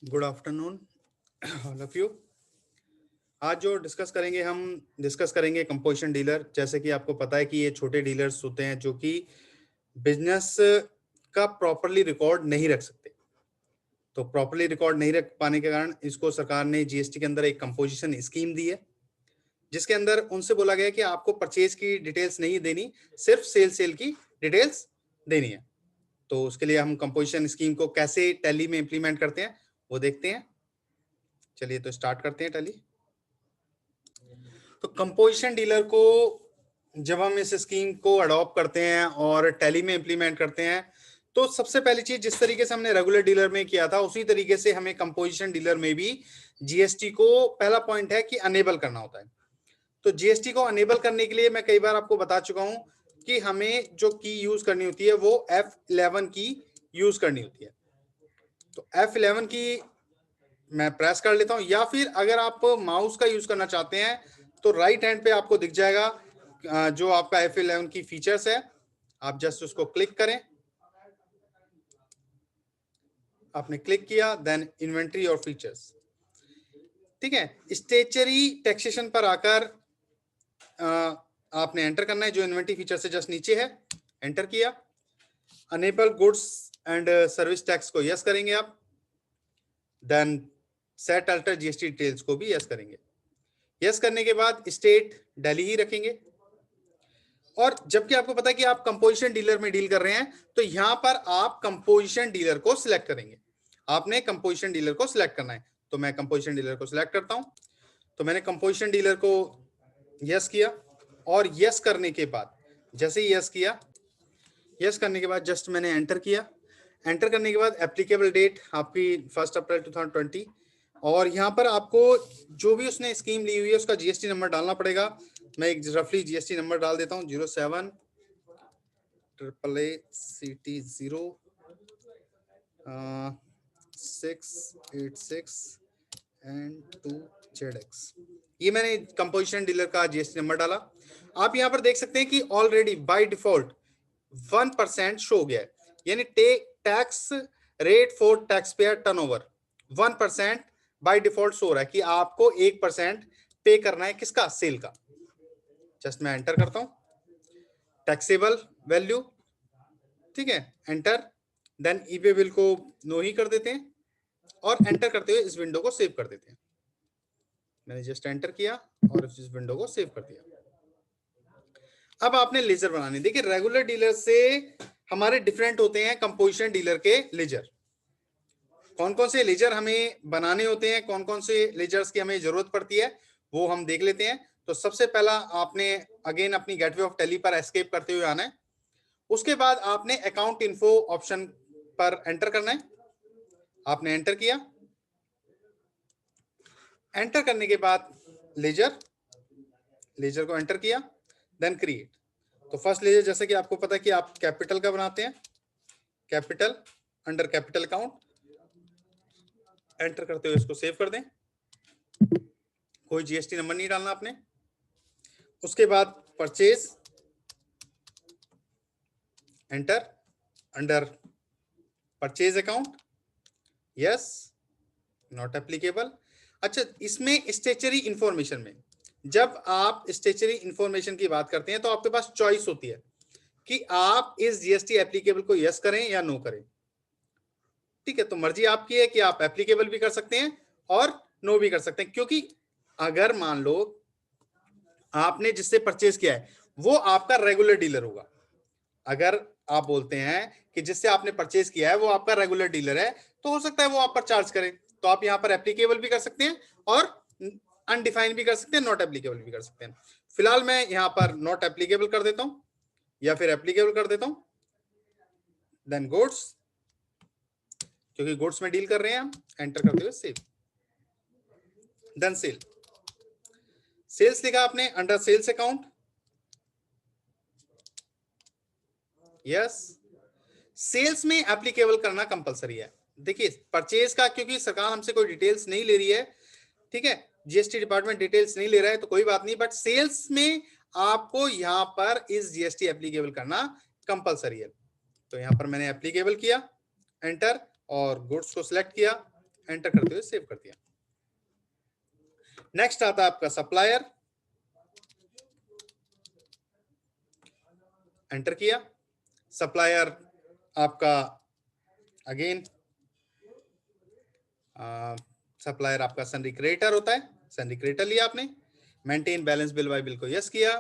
Good afternoon all of you. आज जो discuss करेंगे कंपोजिशन डीलर। जैसे कि आपको पता है कि ये छोटे डीलर्स होते हैं जो कि बिजनेस का प्रॉपरली रिकॉर्ड नहीं रख सकते। तो प्रॉपरली रिकॉर्ड नहीं रख पाने के कारण इसको सरकार ने जीएसटी के अंदर एक कंपोजिशन स्कीम दी है, जिसके अंदर उनसे बोला गया है कि आपको परचेज की डिटेल्स नहीं देनी, सिर्फ सेल की डिटेल्स देनी है। तो उसके लिए हम कंपोजिशन स्कीम को कैसे टैली में इंप्लीमेंट करते हैं वो देखते हैं। चलिए तो स्टार्ट करते हैं टैली। तो कंपोजिशन डीलर को जब हम इस स्कीम को अडॉप्ट करते हैं और टैली में इंप्लीमेंट करते हैं, तो सबसे पहली चीज जिस तरीके से हमने रेगुलर डीलर में किया था उसी तरीके से हमें कंपोजिशन डीलर में भी जीएसटी को, पहला पॉइंट है कि अनेबल करना होता है। तो जीएसटी को अनेबल करने के लिए मैं कई बार आपको बता चुका हूं कि हमें जो की यूज करनी होती है वो F11 की यूज करनी होती है। तो F11 की मैं प्रेस कर लेता हूं, या फिर अगर आप माउस का यूज करना चाहते हैं तो राइट हैंड पे आपको दिख जाएगा जो आपका F11 की फीचर्स है। आप जस्ट उसको क्लिक करें। आपने क्लिक किया, देन इन्वेंट्री और फीचर्स। ठीक है, स्टेचरी टैक्सेशन पर आकर आपने एंटर करना है जो इन्वेंट्री फीचर से जस्ट नीचे है। एंटर किया। Enable goods and service tax को यस करेंगे आप। Then set alter GST details को भी यस करेंगे। यस करने के बाद स्टेट दिल्ली ही रखेंगे। और जबकि आपको पता है कि आप कंपोजिशन डीलर में डील कर रहे हैं, तो यहां पर आप कंपोजिशन डीलर को सिलेक्ट करेंगे। आपने कंपोजिशन डीलर को सिलेक्ट करना है, तो मैं कंपोजिशन डीलर को सिलेक्ट करता हूं। तो मैंने कंपोजिशन डीलर को यस किया, और यस करने के बाद जैसे ही यस किया, यस करने के बाद जस्ट मैंने एंटर किया। एंटर करने के बाद एप्लीकेबल डेट आपकी 1 अप्रैल 2020, और यहाँ पर आपको जो भी उसने स्कीम ली हुई है उसका जीएसटी नंबर डालना पड़ेगा। मैं एक रफली जीएसटी नंबर डाल देता हूँ, 07 AACT 0686 एंड 2ZX। ये मैंने कंपोजिशन डीलर का जीएसटी नंबर डाला। आप यहाँ पर देख सकते हैं कि ऑलरेडी बाय डिफॉल्ट 1% शो हो गया है, यानी tax rate for tax payer turnover 1% by default show हो रहा है कि आपको 1% पे करना है। किसका? सेल का। जस्ट मैं एंटर करता हूं, टैक्सेबल वैल्यू। ठीक है, एंटर। देन ई पे बिल को नो ही कर देते हैं, और एंटर करते हुए इस विंडो को सेव कर देते हैं। मैंने जस्ट एंटर किया और इस विंडो को सेव कर दिया। अब आपने लेजर बनाने, देखिए रेगुलर डीलर से हमारे डिफरेंट होते हैं कंपोजिशन डीलर के लेजर। कौन कौन से लेजर हमें बनाने होते हैं, कौन कौन से लेजर्स की हमें जरूरत पड़ती है, वो हम देख लेते हैं। तो सबसे पहला आपने अगेन अपनी गेटवे ऑफ टैली पर एस्केप करते हुए आना है। उसके बाद आपने अकाउंट इन्फो ऑप्शन पर एंटर करना है। आपने एंटर किया। एंटर करने के बाद लेजर को एंटर किया, देन क्रिएट। तो फर्स्ट लेजर जैसे कि आपको पता है कि आप कैपिटल का बनाते हैं, capital under capital account. Enter करते हुए इसको सेव कर दें। कोई जीएसटी नंबर नहीं डालना आपने। उसके बाद purchase, enter under purchase account, yes, not applicable. अच्छा, इसमें स्टेचरी इंफॉर्मेशन में जब आप स्टेचरी इंफॉर्मेशन की बात करते हैं तो आपके पास चॉइस होती है कि आप इस जीएसटी एप्लीकेबल को यस करें या नो करें। ठीक है, तो मर्जी आपकी है कि आप एप्लीकेबल भी कर सकते हैं और नो भी कर सकते हैं, क्योंकि अगर मान लो आपने जिससे परचेज किया है वो आपका रेगुलर डीलर होगा। अगर आप बोलते हैं कि जिससे आपने परचेज किया है वो आपका रेगुलर डीलर है, तो हो सकता है वो आप पर चार्ज करे। तो आप यहां पर एप्लीकेबल भी कर सकते हैं और अनडिफाइंड भी कर सकते हैं, नॉट एप्लीकेबल भी कर सकते हैं। फिलहाल मैं यहां पर नॉट एप्लीकेबल कर देता हूं या फिर एप्लीकेबल कर देता हूं। देन गुड्स, क्योंकि गुड्स में डील कर रहे हैं हम, एंटर करते हुए सेव। देन सेल्स लिखा आपने under sales account, yes. Sales में एप्लीकेबल करना कंपलसरी है। देखिए परचेज का क्योंकि सरकार हमसे कोई डिटेल्स नहीं ले रही है, ठीक है, जीएसटी डिपार्टमेंट डिटेल्स नहीं ले रहा है तो कोई बात नहीं, बट सेल्स में आपको यहां पर इस जीएसटी एप्लीकेबल करना कंपलसरी है। तो यहां पर मैंने एप्लीकेबल किया, एंटर, और गुड्स को सिलेक्ट किया, एंटर करते हुए सेव कर दिया। नेक्स्ट आता है आपका सप्लायर, एंटर किया। सप्लायर आपका अगेन सप्लायर आपका सनरी क्रिएटर होता है, सनरी क्रिएटर लिया आपने। Maintain balance bill bye bill को यस किया,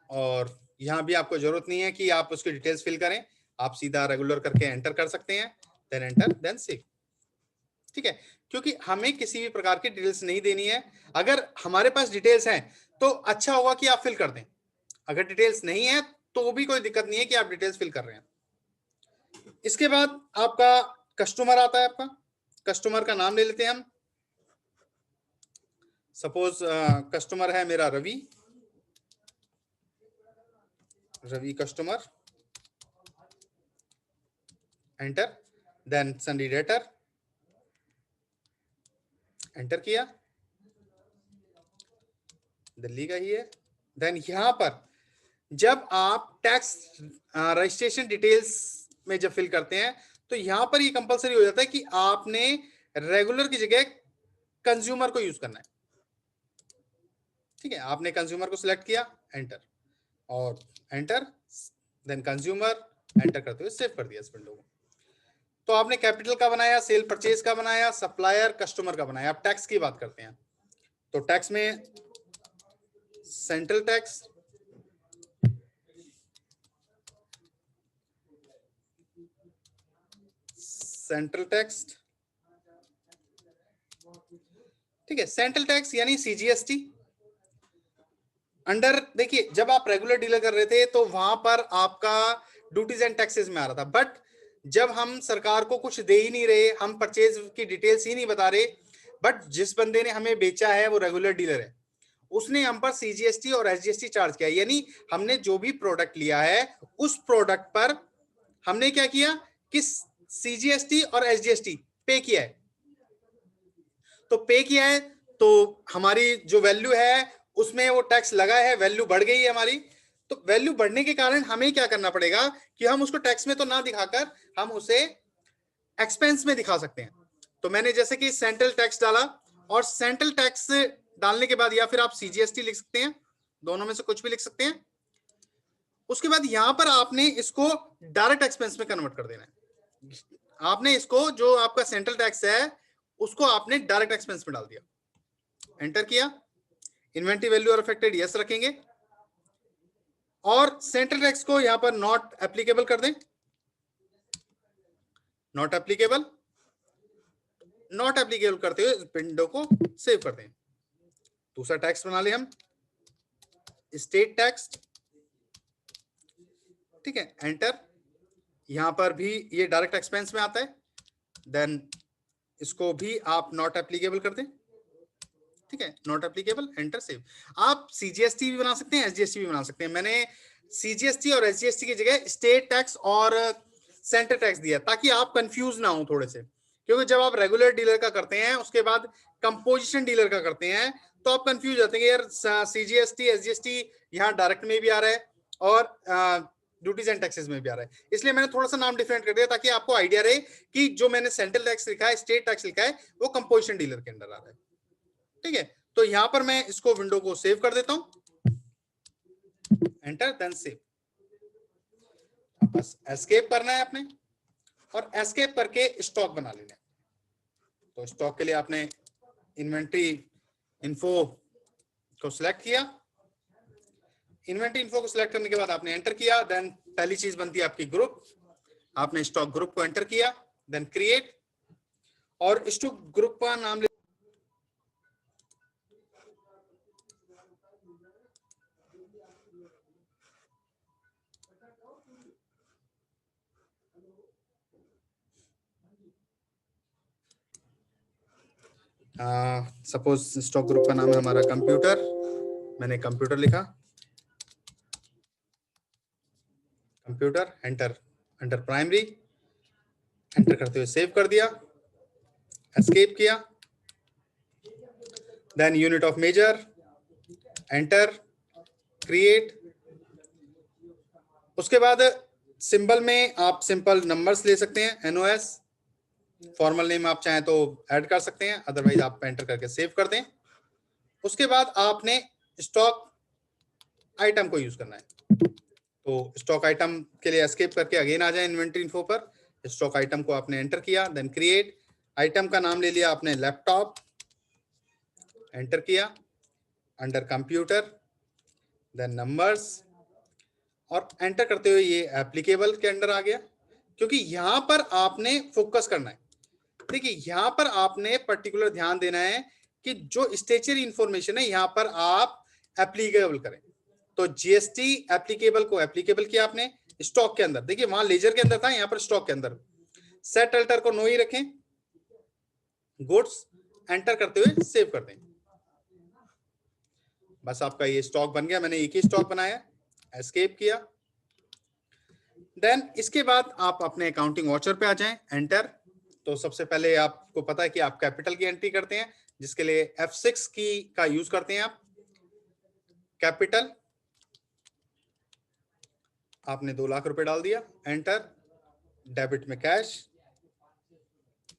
और यहां भी आपको जरूरत नहीं है कि आप उसकी डिटेल्स फिल करें, आप सीधा रेगुलर करके एंटर कर सकते हैं, देन एंटर देन सेव। ठीक है, क्योंकि हमें किसी भी प्रकार की डिटेल्स नहीं देनी है। अगर हमारे पास डिटेल्स हैं तो अच्छा होगा कि आप फिल कर दें, अगर डिटेल्स नहीं है तो भी कोई दिक्कत नहीं है कि आप डिटेल्स फिल कर रहे हैं। इसके बाद आपका कस्टमर आता है। आपका कस्टमर का नाम ले लेते हैं हम। सपोज कस्टमर है मेरा Ravi, Ravi customer, enter, then sundry debtor, enter किया, दिल्ली का ही है। देन यहां पर जब आप टैक्स रजिस्ट्रेशन डिटेल्स में जब फिल करते हैं तो यहां पर ये कंपलसरी हो जाता है कि आपने रेगुलर की जगह कंज्यूमर को यूज करना है। ठीक है, आपने कंज्यूमर को सिलेक्ट किया, एंटर, और एंटर, देन कंज्यूमर, एंटर करते हुए सेव कर दिया इस विंडो को। तो आपने कैपिटल का बनाया, सेल परचेज का बनाया, सप्लायर, कस्टमर का बनाया। अब टैक्स की बात करते हैं। तो टैक्स में सेंट्रल टैक्स, सेंट्रल टैक्स, ठीक है, सेंट्रल टैक्स यानी सीजीएसटी अंडर। देखिए, जब आप रेगुलर डीलर कर रहे थे तो वहां पर आपका ड्यूटीज एंड टैक्सेस में आ रहा था, बट जब हम सरकार को कुछ दे ही नहीं रहे, हम परचेज की डिटेल्स ही नहीं बता रहे, बट जिस बंदे ने हमें बेचा है वो रेगुलर डीलर है, उसने हम पर सीजीएसटी और एसजीएसटी चार्ज किया, यानी हमने जो भी प्रोडक्ट लिया है उस प्रोडक्ट पर हमने क्या किया कि सीजीएसटी और एसजीएसटी पे किया है। तो पे किया है तो हमारी जो वैल्यू है उसमें वो टैक्स लगा है, वैल्यू बढ़ गई है हमारी। तो वैल्यू बढ़ने के कारण हमें क्या करना पड़ेगा कि हम उसको टैक्स में तो ना दिखाकर हम उसे एक्सपेंस में दिखा सकते हैं। तो मैंने जैसे कि सेंट्रल टैक्स डाला, और सेंट्रल टैक्स डालने के बाद या फिर आप सीजीएसटी लिख सकते हैं, दोनों में से कुछ भी लिख सकते हैं। उसके बाद यहां पर आपने इसको डायरेक्ट एक्सपेंस में कन्वर्ट कर देना है। आपने इसको जो आपका सेंट्रल टैक्स है उसको आपने डायरेक्ट एक्सपेंस में डाल दिया, एंटर किया। इन्वेंटरी वैल्यू और अफेक्टेड यस रखेंगे, और सेंट्रल टैक्स को यहां पर नॉट एप्लीकेबल कर दें, नॉट एप्लीकेबल, नॉट एप्लीकेबल करते हुए विंडो को सेव कर दें। दूसरा टैक्स बना ले हम, स्टेट टैक्स, ठीक है, एंटर। यहां पर भी ये डायरेक्ट एक्सपेंस में आता है, देन इसको भी आप नॉट एप्लीकेबल कर दें, ठीक है, नॉट एप्लीकेबल, एंटर, सेव। आप सीजीएसटी भी बना सकते हैं, एसजीएसटी भी बना सकते हैं। मैंने सीजीएसटी और एसजीएसटी की जगह स्टेट टैक्स और सेंटर टैक्स दिया ताकि आप कंफ्यूज ना हो थोड़े से, क्योंकि जब आप रेगुलर डीलर का करते हैं उसके बाद कंपोजिशन डीलर का करते हैं तो आप कंफ्यूज जाते हैं यार, सीजीएसटी एसजीएसटी यहाँ डायरेक्ट में भी आ रहा है और ड्यूटीज एंड टैक्सेस में भी आ रहा है, इसलिए मैंने थोड़ा सा नाम डिफरेंट कर दिया ताकि आपको आइडिया रहे कि जो मैंने सेंट्रल टैक्स लिखा है, स्टेट टैक्स लिखा है, वो कंपोजिशन डीलर के अंडर आ रहा है। ठीक है, तो यहां पर मैं इसको विंडो को सेव कर देता हूं, एंटर, देन सेव। बस एस्केप करना है आपने, और एस्केप करके स्टॉक बना लेना है। तो स्टॉक के लिए आपने इन्वेंट्री इन्फो को सिलेक्ट किया, इन्वेंट्री इन्फो को सिलेक्ट करने के बाद आपने एंटर किया, देन पहली चीज बनती है आपकी ग्रुप, आपने स्टॉक ग्रुप को एंटर किया, देन क्रिएट, और स्टॉक ग्रुप का नाम सपोज स्टॉक ग्रुप का नाम है हमारा कंप्यूटर, मैंने कंप्यूटर लिखा, computer, enter, enter primary, enter करते हुए सेव कर दिया, एस्केप किया, then unit of measure, enter, create. उसके बाद सिंबल में आप सिंपल नंबर्स ले सकते हैं, एनओएस, फॉर्मल नेम आप चाहें तो ऐड कर सकते हैं, अदरवाइज आप एंटर करके सेव कर दें। उसके बाद आपने स्टॉक आइटम को यूज करना है, तो स्टॉक आइटम के लिए एस्केप करके अगेन आ जाए इन्वेंटरी इन्फो पर। स्टॉक आइटम को आपने एंटर किया, देन क्रिएट, आइटम का नाम ले लिया आपने लैपटॉप, एंटर किया, अंडर कंप्यूटर, देन नंबर्स, और एंटर करते हुए ये एप्लीकेबल के अंडर आ गया, क्योंकि यहां पर आपने फोकस करना है। देखिए यहां पर आपने पर्टिकुलर ध्यान देना है कि जो स्टेचरी इंफॉर्मेशन है यहां पर आप एप्लीकेबल करें। तो जीएसटी एप्लीकेबल को एप्लीकेबल किया आपने स्टॉक के अंदर, देखिए वहां लेजर के अंदर था, यहां पर स्टॉक के अंदर। सेट अल्टर को नो ही रखें, गुड्स एंटर करते हुए सेव कर दें। बस आपका ये स्टॉक बन गया, मैंने एक ही स्टॉक बनाया, एस्केप किया। देन इसके बाद आप अपने अकाउंटिंग वाउचर पे आ जाएं, एंटर। तो सबसे पहले आपको पता है कि आप कैपिटल की एंट्री करते हैं, जिसके लिए F6 की का यूज करते हैं आप। कैपिटल आपने 2 लाख रुपए डाल दिया, एंटर। डेबिट में कैश,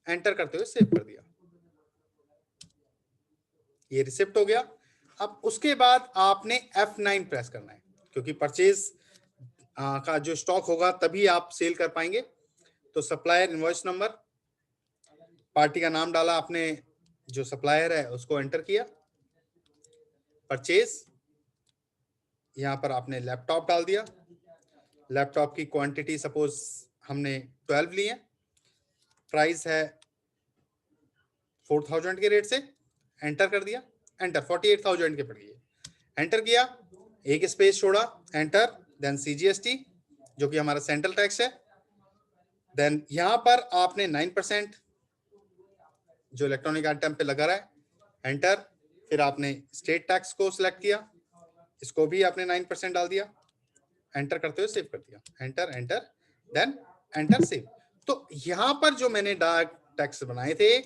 एंटर करते हुए सेव कर दिया, ये रिसिप्ट हो गया। अब उसके बाद आपने F9 प्रेस करना है, क्योंकि परचेज का जो स्टॉक होगा तभी आप सेल कर पाएंगे। तो सप्लायर इनवॉइस नंबर, पार्टी का नाम डाला आपने, जो सप्लायर है उसको एंटर किया, परचेज, यहां पर आपने लैपटॉप डाल दिया, लैपटॉप की क्वांटिटी सपोज हमने 12 ली है, प्राइस है 4000 के रेट से, एंटर कर दिया, एंटर 48,000 के पड़ गई, एंटर किया, एक स्पेस छोड़ा, एंटर, देन सीजीएसटी जो कि हमारा सेंट्रल टैक्स है, देन यहां पर आपने 9% जो इलेक्ट्रॉनिक आइटम पे लगा रहा है, एंटर। फिर आपने स्टेट टैक्स को सिलेक्ट किया, इसको भी आपने 9% डाल दिया, एंटर करते हुए सेव कर दिया, enter enter, then enter save. तो यहां पर जो मैंने डायरेक्ट टैक्स बनाए थे,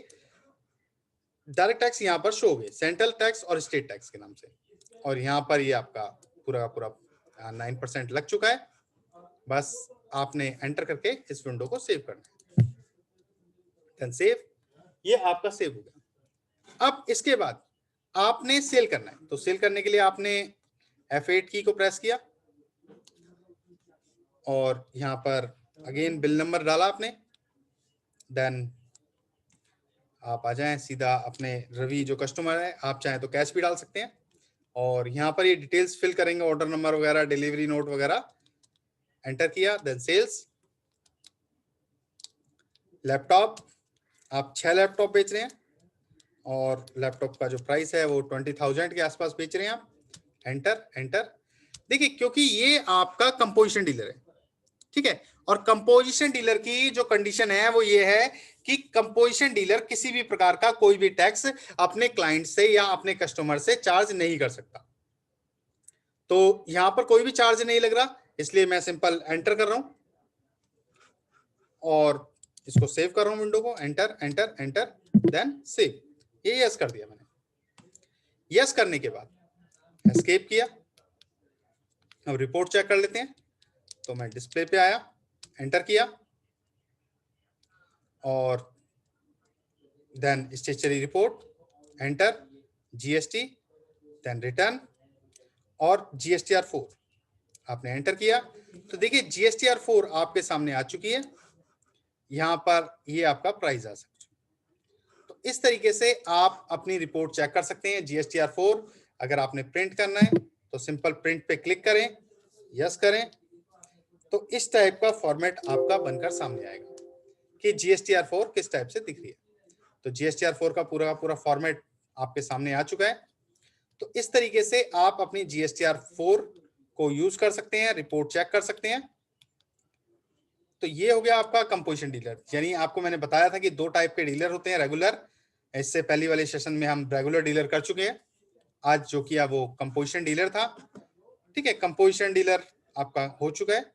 डायरेक्ट टैक्स यहां पर शो हो गए, सेंट्रल टैक्स और स्टेट टैक्स के नाम से, और यहां पर ये आपका पूरा पूरा 9% लग चुका है। बस आपने एंटर करके इस विंडो को सेव करना है, देन सेव, ये आपका सेव हो गया। अब इसके बाद आपने सेल करना है, तो सेल करने के लिए आपने F8 की को प्रेस किया, और यहां पर अगेन बिल नंबर डाला आपने, देन आप आ जाएं सीधा अपने रवि जो कस्टमर है, आप चाहें तो कैश भी डाल सकते हैं, और यहां पर ये डिटेल्स फिल करेंगे, ऑर्डर नंबर वगैरह, डिलीवरी नोट वगैरह, एंटर किया, देन सेल्स, लैपटॉप, आप 6 लैपटॉप बेच रहे हैं, और लैपटॉप का जो प्राइस है वो 20,000 के आसपास बेच रहे हैं आप, एंटर एंटर। देखिए क्योंकि ये आपका कंपोजिशन डीलर है, ठीक है, और कंपोजिशन डीलर की जो कंडीशन है वो ये है कि कंपोजिशन डीलर किसी भी प्रकार का कोई भी टैक्स अपने क्लाइंट से या अपने कस्टमर से चार्ज नहीं कर सकता। तो यहां पर कोई भी चार्ज नहीं लग रहा, इसलिए मैं सिंपल एंटर कर रहा हूं और इसको सेव कर रहा हूं विंडो को, enter enter enter, then save, ये यस कर दिया मैंने। यस करने के बाद एस्केप किया, अब रिपोर्ट चेक कर लेते हैं। तो मैं डिस्प्ले पे आया, एंटर किया, और then statutory report, enter, GST, then return, और GSTR4 आपने एंटर किया। तो देखिए GSTR4 आपके सामने आ चुकी है, यहां पर ये आपका प्राइस आ सकता है। तो इस तरीके से आप अपनी रिपोर्ट चेक कर सकते हैं। GSTR4 अगर आपने प्रिंट करना है तो सिंपल प्रिंट पे क्लिक करें, यस करें, तो इस टाइप का फॉर्मेट आपका बनकर सामने आएगा कि GSTR4 किस टाइप से दिख रही है। तो GSTR4 का पूरा फॉर्मेट आपके सामने आ चुका है। तो इस तरीके से आप अपनी GSTR4 को यूज कर सकते हैं, रिपोर्ट चेक कर सकते हैं। तो ये हो गया आपका कंपोजिशन डीलर, यानी आपको मैंने बताया था कि 2 टाइप के डीलर होते हैं, रेगुलर, इससे पहली वाले सेशन में हम रेगुलर डीलर कर चुके हैं, आज जो किया वो कंपोजिशन डीलर था, ठीक है। कंपोजिशन डीलर आपका हो चुका है।